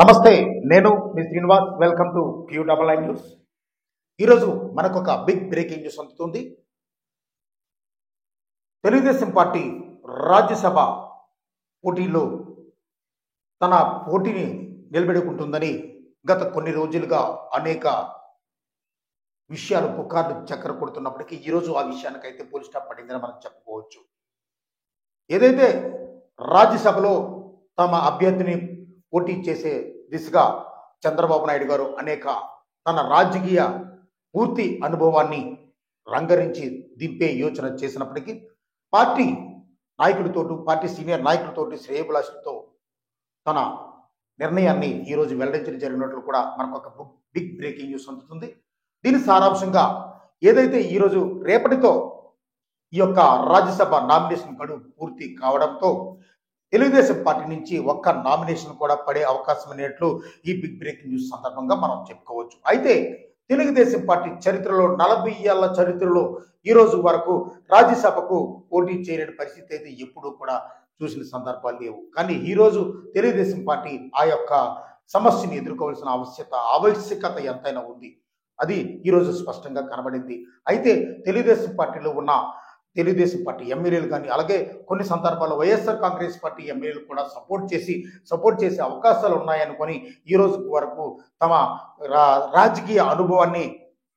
నమస్తే, నేను మీ Srinivas. Welcome to Q double I news. ఈరోజు మనకు ఒక బిగ్ బ్రేకింగ్ న్యూస్ అందుతుంది. తెలుగుదేశం పార్టీ రాజ్యసభ పోటీలో తన పోటీని నిలబెడుకుంటుందని గత కొన్ని రోజులుగా అనేక విషయాలు పుకార్లు చక్కర కొడుతున్నప్పటికీ ఈరోజు ఆ విషయానికైతే పోలీస్ స్టాప్ పడిందని మనం చెప్పుకోవచ్చు. ఏదైతే రాజ్యసభలో తమ అభ్యర్థిని పోటీ చేసే దిశగా చంద్రబాబు నాయుడు గారు అనేక తన రాజకీయ పూర్తి అనుభవాన్ని రంగరించి దింపే యోచన చేసినప్పటికీ పార్టీ నాయకులతోటి, పార్టీ సీనియర్ నాయకులతోటి, శ్రేయభిలాషులతో తన నిర్ణయాన్ని ఈరోజు వెల్లడించడం జరిగినట్లు కూడా మనకు ఒక బిగ్ బ్రేకింగ్ న్యూస్ అందుతుంది. దీని సారాంశంగా ఏదైతే ఈరోజు రేపటితో ఈ యొక్క రాజ్యసభ నామినేషన్ గడువు పూర్తి కావడంతో తెలుగుదేశం పార్టీ నుంచి ఒక్క నామినేషన్ కూడా పడే అవకాశం అనేట్లు ఈ బిగ్ బ్రేకింగ్ న్యూస్ సందర్భంగా మనం చెప్పుకోవచ్చు. అయితే తెలుగుదేశం పార్టీ చరిత్రలో 40 ఏళ్ల చరిత్రలో ఈ రోజు వరకు రాజ్యసభకు పోటీ చేయలేని పరిస్థితి అయితే ఎప్పుడూ కూడా చూసిన సందర్భాలు లేవు. కానీ ఈరోజు తెలుగుదేశం పార్టీ ఆ యొక్క సమస్యని ఎదుర్కోవాల్సిన ఆవశ్యకత ఎంతైనా ఉంది. అది ఈరోజు స్పష్టంగా కనబడింది. అయితే తెలుగుదేశం పార్టీలో ఉన్న తెలుగుదేశం పార్టీ ఎమ్మెల్యేలు కానీ, అలాగే కొన్ని సందర్భాల్లో వైఎస్ఆర్ కాంగ్రెస్ పార్టీ ఎమ్మెల్యేలు కూడా సపోర్ట్ చేసే అవకాశాలు ఉన్నాయనుకొని ఈ రోజు వరకు తమ రాజకీయ అనుభవాన్ని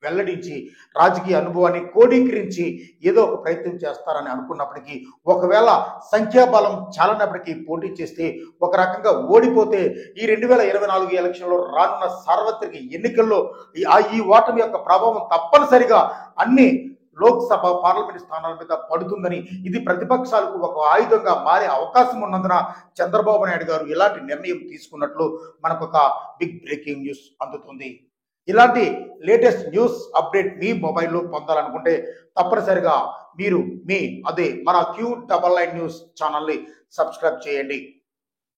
వెల్లడించి, రాజకీయ అనుభవాన్ని కోడీకరించి ఏదో ఒక ప్రయత్నం చేస్తారని అనుకున్నప్పటికీ, ఒకవేళ సంఖ్యాబలం చాలనప్పటికీ పోటీ చేస్తే ఒక రకంగా ఓడిపోతే ఈ 2024 ఎలక్షన్లో రానున్న సార్వత్రిక ఎన్నికల్లో ఈ ఓటమి యొక్క ప్రభావం తప్పనిసరిగా అన్ని లోక్సభ, పార్లమెంట్ స్థానాల మీద పడుతుందని, ఇది ప్రతిపక్షాలకు ఒక ఆయుధంగా మారే అవకాశం ఉన్నందున చంద్రబాబు నాయుడు గారు ఇలాంటి నిర్ణయం తీసుకున్నట్లు మనకు ఒక బిగ్ బ్రేకింగ్ న్యూస్ అందుతుంది. ఇలాంటి లేటెస్ట్ న్యూస్ అప్డేట్ మీ మొబైల్లో పొందాలనుకుంటే తప్పనిసరిగా మీరు మన క్యూ డబల్ ఐ న్యూస్ ఛానల్ని సబ్స్క్రైబ్ చేయండి.